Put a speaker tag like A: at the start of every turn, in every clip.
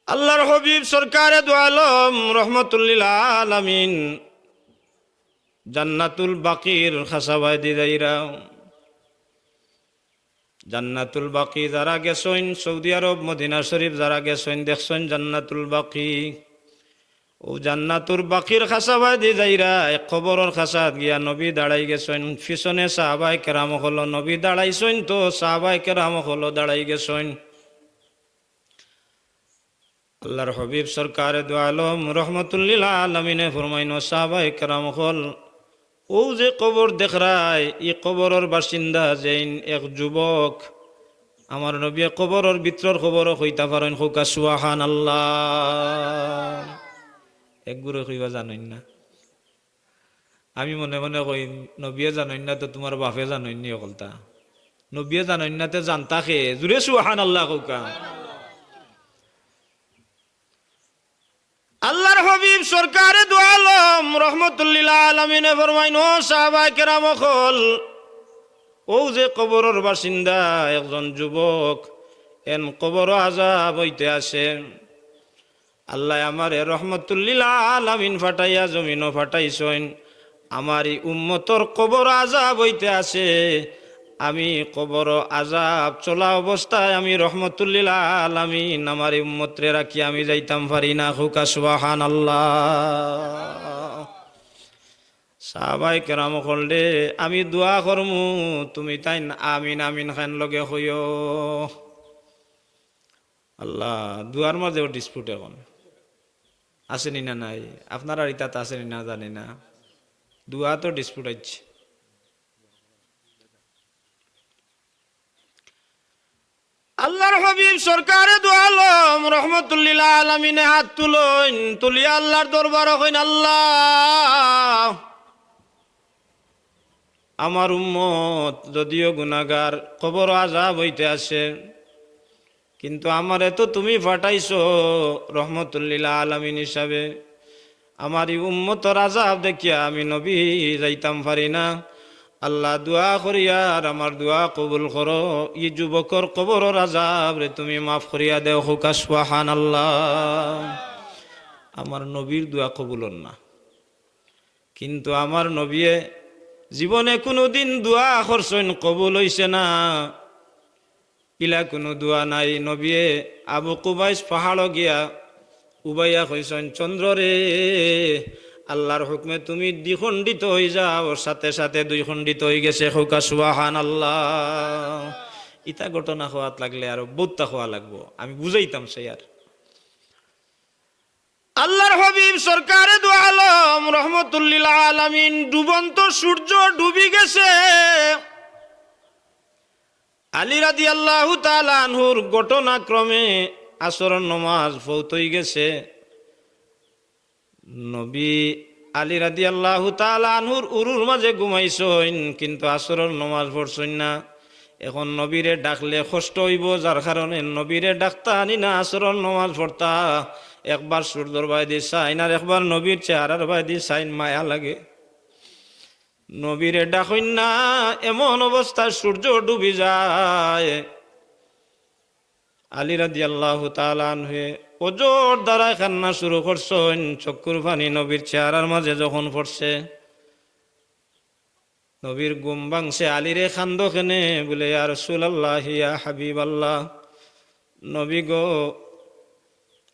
A: আল্লাহর হবিব সরকারে দু আলম রহমতুল্লিল আলামিন জান্নাতুল বাকির খাসাবাদি যাইরা জান্নাতুল বাকি যারা গেছেন সৌদি আরব মদিনা শরীফ যারা গেছেন দেখছেন জান্নাতুল বাকি ও জান্নাতুল বাকির খাসাবাদি যাইরা এক খবরের খাসাত গিয়া নবী দাঁড়াই গেছেন পিছনে সাহাবায়ে কেরাম হলো নবী দাঁড়াইছেন তো সাহাবায়ে কেরাম হলো দাঁড়াই গেছেন। আল্লাহর হবিব সরকারে দু আলম রহমতুল্লিল আলমিনে ফরমাইন সাহাবায়ে কেরাম হল ও যে কবর দেখরায় ই কবরের বাসিন্দা যেন এক যুবক আমার নবী কবরের ভিতর খবর হইতা পারেন হোকা সুবহানাল্লাহ। এক গুরু কইবা জানেন না, আমি মনে মনে কই নবীয়ে জানেন না তো তোমার বাপে জানেন নি অকলতা, নবীয়ে জানেন না তে জানতা খে জুড়ে সুবহানাল্লাহ কৌকা। আল্লাহর হবিব সরকারে দু আলম রহমতুল্লিল আলামিনে ফরমাইন ও সাহাবায়ে কেরাম হল ও যে কবরের বাসিন্দা একজন যুবক এন কবর আযাব হইতে আসে। আল্লাহ আমারে রহমতুল্লিল আলামিন ফাটাইয়া জমিনও ফাটাইছেন আমারই উম্মতর কবর আযাব হইতে আসে। আমি কবর আযাব চলা অবস্থায় আমি রহমতুল্লিল আলামিন আমার উম্মতরে রাখি আমি যাইতাম পারি না হুকা সুবহানাল্লাহ। সাহাবায়ে কেরাম কইলে আমি দোয়া করমু তুমি তাই আমিন আমিন খান লগে হইও। আল্লাহ দুয়ার মাঝেও ডিসপুট এখন আসেনি না নাই, আপনারা ইতাতে আসেনি না জানি না, দুয়া তো ডিসপুট আছে। আল্লাহর হবিব সরকারে দু আলম রহমতুল্লিল আলামিনে হাত তুলইন তুলিয়া আল্লাহর দরবার কইন আল্লাহ আমার উম্মত যদিও গুনাহগার কবর আযাব হইতে আসে কিন্তু আমারে তো তুমি ফাটাইছো রহমতুল্লিল আলামিন হিসাবে, আমার এই উম্মতর আযাব দেখিয়া আমি নবী যাইতাম পারি না। আল্লাহ দোয়া করিয়ার আমার দোয়া কবুল করো, ই যুবকর কবরের আযাব রে তুমি মাফ করিয়া দেও হুকা সুবহানাল্লাহ। আমার নবীর দোয়া কবুল না, কিন্তু আমার নবীয়ে জীবনে কোনোদিন দোয়া করছেন কবুল হইছে না ইলা কোনো দোয়া নাই। নবীয়ে আবু কুবাইস পাহাড় গিয়া উবাইয়া কইছেন চন্দ্র রে আল্লাহর হুকমে তুমি দ্বিখণ্ডিত হয়ে যাও, সাথে সাথে দুই খণ্ডিত হয়ে গেছে হুকা সুবহানাল্লাহ। ইতা ঘটনা হওয়াত লাগলে আরো বহুতটা হওয়া লাগবো, আমি বুঝাইতাম সে আর। আল্লাহর হবিব সরকারে দু আলম রহমতুল্লিল আলামিন ডুবন্ত সূর্য ডুবি গেছে। আলী রাদিয়াল্লাহু তাআলা আনহুর ঘটনাক্রমে আসরের নামাজ ফৌত হয়ে গেছে। নবী আলী রাদিয়াল্লাহু তাআলা আনহুর উরুর মাঝে ঘুমাইছেন কিন্তু আসরের নামাজ পড়ছেন না। এখন নবীরে ডাকলে কষ্ট হইব, যার কারণে নবীরে ডাকতা আনি না আসরের নামাজ পড়তা। একবার সূর্যর বাইদি চাইন আর একবার নবীর চেহারার বাইদি চাইন, মায়া লাগে। নবীরে ডাকইন না, এমন অবস্থায় সূর্য ডুবি যায়। আলী রাদিয়াল্লাহু তাআলা আনহু ওজোর দ্বারা কান্না শুরু করছেন, চক্ষুর পানি নবীর চেহারার মাঝে যখন পড়ছে নবীর ঘুম ভাঙছে। আলীরে খান্দ কেনে বলে ইয়া রাসূলুল্লাহ ইয়া হাবিবাল্লাহ, নবী গো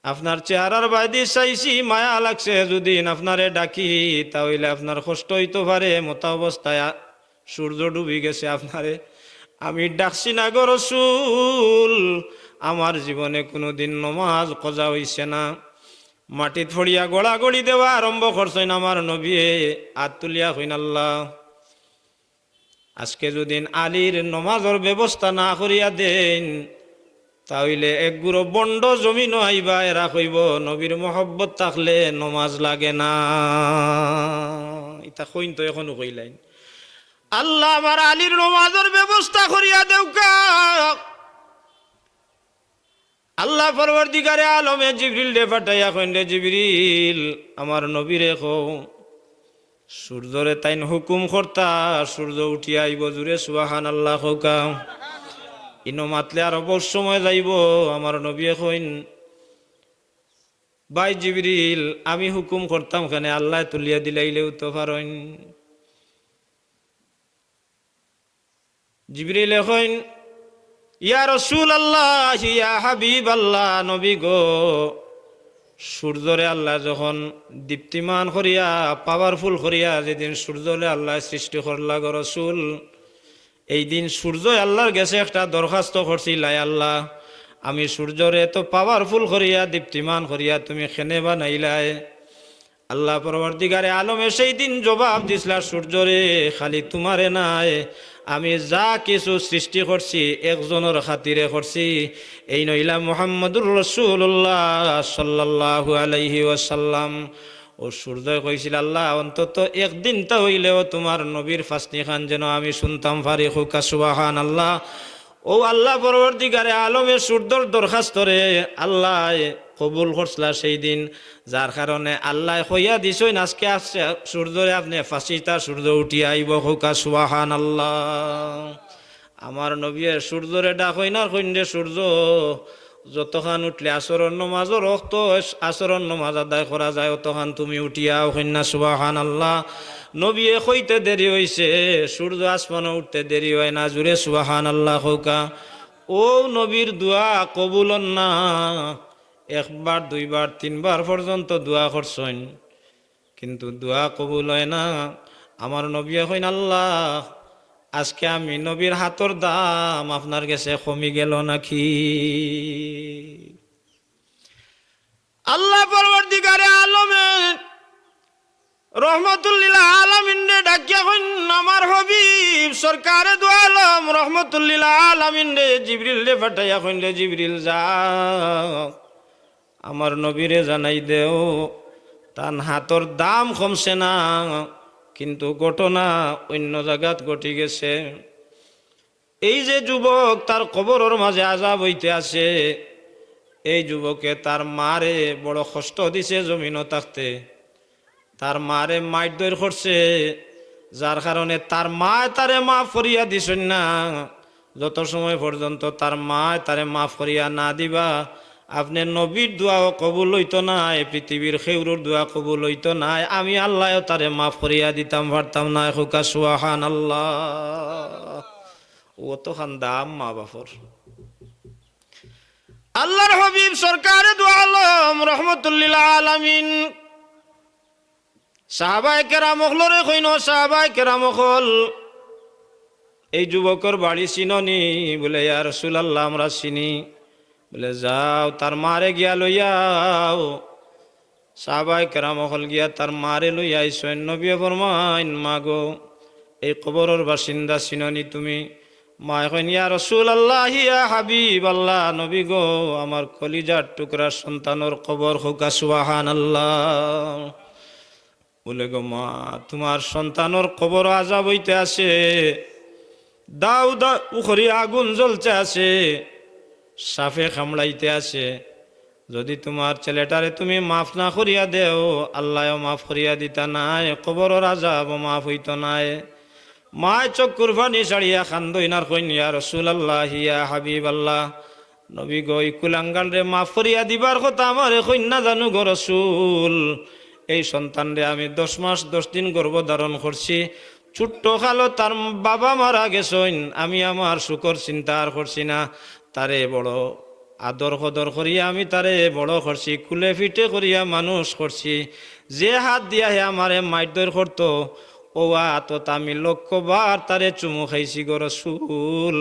A: আপনার চেহারার বাইদি চাইছি, মায়া লাগছে, যদি আপনারে ডাকি তাহলে আপনার কষ্ট হইতে পারে, মতো অবস্থায় সূর্য ডুবি গেছে আপনারে আমি ডাকছি না গো রাসূল। আমার জীবনে কোনোদিন নমাজ কজা হইছে না। মাটি ফড়িয়া গড়াগড়ি দেওয়া আরম্ভ করছেন আমার নবী, হাত তুলিয়া কইন আল্লাহ আজকে যদি আলীর নমাজের ব্যবস্থা না করিয়া দেন তাহলে এক গুঁড়ো বন্ড জমিন আইবা, এরা কইব নবীর মহব্বত থাকলে নমাজ লাগে না। ইতা কইন তো এখনো কইলাইন আল্লাহ আমার আলীর নমাজের ব্যবস্থা করিয়া দেউকা। আল্লাহ পরবর্তীকারে আলমে জিবরিল রে পাঠাইয়া কইন রে জিবরিল আমার নবীরে কও সূর্যরে তাইন হুকুম করতা সূর্য উঠিয়া আইব, জুড়ে সুবহানাল্লাহ কওকা। ইনো মাতলে আর অবশ্য সময় যাইব। আমার নবী কইন ভাই জিবরিল আমি হুকুম করতাম কেন আল্লাহ তুলিয়া দিলাইলেও তো পারেন। জিবরিল এখন ইয়া রাসূলুল্লাহ ইয়া হাবিবাল্লাহ নবী গো, সূর্যরে আল্লাহ যখন দীপ্তিমান করিয়া পাওয়ারফুল করিয়া যেদিন সূর্যরে আল্লাহ সৃষ্টি করলা গো রাসূল, এই দিন সূর্য আল্লাহর গেছে একটা দরখাস্ত করছিল, আল্লাহ আমি সূর্যরে এত পাওয়ারফুল করিয়া দীপ্তিমান করিয়া তুমি খেনে বানাইলাই। আল্লাহ পরবর্তীকারে আলমে সেই দিন জবাব দিছিলা সূর্যরে খালি তোমারে নাই, আমি যা কিছু সৃষ্টি করছি একজনের খাতিরে করছি, এই নইলা মুহাম্মদুর রাসূলুল্লাহ সাল্লাল্লাহু আলাইহি ওয়াসাল্লাম। ও সূর্য কইছিল আল্লাহ অন্তত একদিনটা হইলেও তোমার নবীর ফাসনি খান যেন আমি শুনতাম পারি, হুকা সুবহানাল্লাহ। ও আল্লাহ পরবর্তীকারে আলমে সূর্যর দরখাস্তরে আল্লাহ কবুল করছলা সেই দিন, যার কারণে আল্লাহ হইয়া দিছই আজকে আসছে সূর্যরে আপনি ফাঁসিটা সূর্য উঠিয়া আইব, হুকা সুবহানাল্লাহ। আমার নবীর সূর্যরে ডাক হই না কইন্ডে সূর্য যতখান উঠলে আসরণ নমাজও রক্ত আসরণ নমাজ আদায় করা যায় অতখান তুমি উঠিয়াও কন্যা সুবহানাল্লাহ। নবী হইতে দেরি হইছে, সূর্য আসমানে উঠতে দেরি হয় না, জুড়ে সুবহানাল্লাহ হোকা। ও নবীর দোয়া কবুল না, একবার দুইবার তিনবার পর্যন্ত দোয়া করছেন কিন্তু দোয়া কবুল হয় না। আমার নবী কইন আল্লাহ আজকে আমি নবীর হাতর দাম আপনার কাছে কমি গেল নাকি? আল্লাহ পরবর্তীকারে আলমে রহমতুল্লিল আলামিন রে ডাকিয়া কইন আমার হাবিব সরকারে দু আলম রহমতুল্লিল আলামিন রে জিবরিল রে পাঠাইয়া কইন রে জিবরিল যা আমার নবীরে জানাই দেও তার হাতর দাম কমছে না, কিন্তু ঘটনা অন্য জায়গাত ঘটি গেছে। এই যে যুবক তার কবরের মাঝে আযাব হইতে আছে, এই যুবকে তার মারে বড় কষ্ট দিছে জমিনও থাকতে, তার মারে মারধর করছে, যার কারণে তার মা তারে মাফ করিয়া দিছেন না। যত সময় পর্যন্ত তার মা তারে মাফ করিয়া না দিবা আপনি নবীর দোয়াও কবুল হইতো নাই, পৃথিবীর খেউরুর দোয়া কবুল হইতো নাই, আমি আল্লাহ তারে মাফ করিয়া দিতাম পারতাম না, হুকা সুবহানাল্লাহ। ও তো খান দাম মা বাপর। আল্লাহর হাবিব সরকারে দু আলম রহমতুল্লিল আলামিন সাহাবায়ে কেরাম হলরে কইন সাহাবায়ে কেরাম হল এই যুবকের বাড়ি চিননি? বলে ইয়া রাসূলুল্লাহ আমরা চিনি। বলে যাও তার মারে গিয়া লইয়াও। সাহাবায়ে কেরাম হল গিয়া তার মারে লইয়া আইছেন। নবী ফরমাইন মা গো এই কবরের বাসিন্দা চিননি তুমি? মা কইন ইয়া রাসূলুল্লাহ ইয়া হাবিবাল্লাহ নবী গো আমার কলিজার টুকরা সন্তানের কবর, হুকা সুবহানাল্লাহ। বলে গো মা তোমার সন্তানের কবর আযাব হইতে আছে, দাও দাও উখরি আগুন জ্বলতে আছে, সাফে কামড়াইতে আছে, যদি তোমার ছেলেটারে তুমি মাফ না করিয়া দেও আল্লাহও মাফ করিয়া দিতা নাই, কবরের আযাব মাফ হইত নাই। মায় চক্ষুর পানি ছাড়িয়া খান্দইনার কইন ইয়া রাসূলুল্লাহ ইয়া হাবিবাল্লাহ নবী গো এই কুলাঙ্গাল রে মাফ করিয়া দিবার কথা আমারে কইন না জানু গো রাসূল। এই সন্তান রে আমি 10 মাস 10 দিন গর্ভধারণ করছি, ছোট্ট কালো তার বাবা মারা গেছেন, আমি আমার সুখর চিন্তা আর করছি না, তারে বড় আদর কদর করিয়া আমি তারে বড় করছি, কুলে ফিটে করিয়া মানুষ করছি, যে হাত দিয়া হে আমারে মারধর করতো ও আতত আমি 1,00,000 বার তারে চুমু খাইছি গো রাসূল।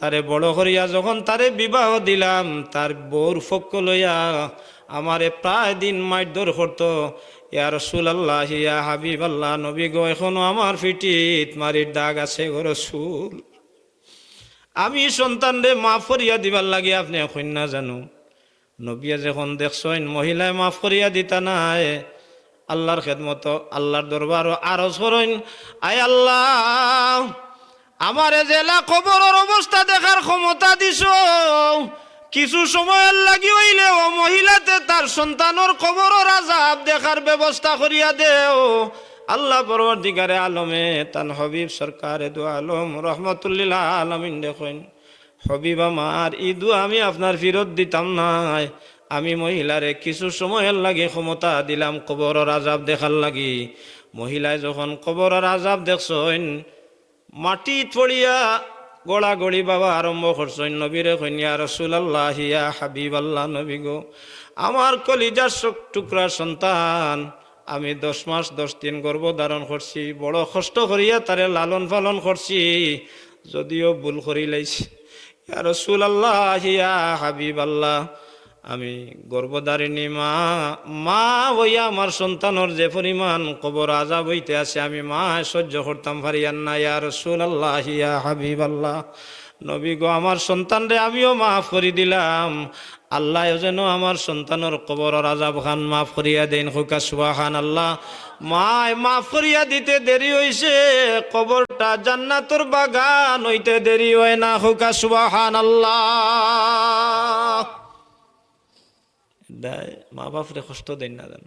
A: তারে বড় করিয়া যখন তারে বিবাহ দিলাম তার বউর পক্ষ লইয়া আমারে প্রায় দিন মারধর করতো। ইয়া রাসূলুল্লাহ ইয়া হাবিবাল্লাহ নবী গো এখনো আমার পিঠিত মারির দাগ আছে গো রাসূল। আমি সন্তান রে মাফ করিয়া দিবার লাগে আপনি এখন না জানো? নবী যখন দেখছেন মহিলায় মাফ করিয়া দিতা নাই, আল্লাহর খেদমত আল্লাহর দরবার আরজ করেন আয় আল্লাহ আমারে জেলা কবরের অবস্থা দেখার ক্ষমতা দিছ, কিছু সময়ের লাগি হইলে ও মহিলাতে তার সন্তানের কবরের আযাব দেখার ব্যবস্থা করিয়া দেও। আল্লাহ পরবর্তীকারে আলমে তান হবিব সরকারে দু আলম রহমতুল্লিল আলামিন দেখেন হবিব আমার ই দোয়া আমি আপনার ফিরত দিতাম নাই, আমি মহিলারে কিছু সময়ের লাগে ক্ষমতা দিলাম কবরের আজাব দেখার লাগি। মহিলায় যখন কবরের আজাব দেখছেন, মাটি পড়িয়া গড়াগড়ি বাবা আরম্ভ করছেন, নবীরে কইন ইয়া রাসূলুল্লাহ ইয়া হাবিবাল্লাহ, নবী গো আমার কলিজার টুকরা সন্তান, আমি 10 মাস 10 দিন গর্ভধারণ করছি, বড় কষ্ট করিয়া তারে লালন পালন করছি, যদিও ভুল করি লাইছি। ইয়া রাসূলুল্লাহ ইয়া হাবিবাল্লাহ, আমি গর্ভধারিণী মা হইয়া আমার সন্তানের যে পরিমাণ কবর আজাব হইতে আছে, আমি মা সহ্য করতাম পারিয়ান না। ইয়া রাসূলুল্লাহ ইয়া হাবিবাল্লাহ, নবী গো আমার সন্তানরে আমিও মাফ করে দিলাম, আল্লাহ যেন আমার সন্তানের কবরের আজাব খান মাফ করিয়া দেন। হুকা সুবহানাল্লাহ। মায় মাফ করিয়া দিতে দেরি হইছে, কবরটা জান্নাতুর বাগান হইতে দেরি হয় না। হুকা সুবহানাল্লাহ। মা বাপরে কষ্ট দেন না জান।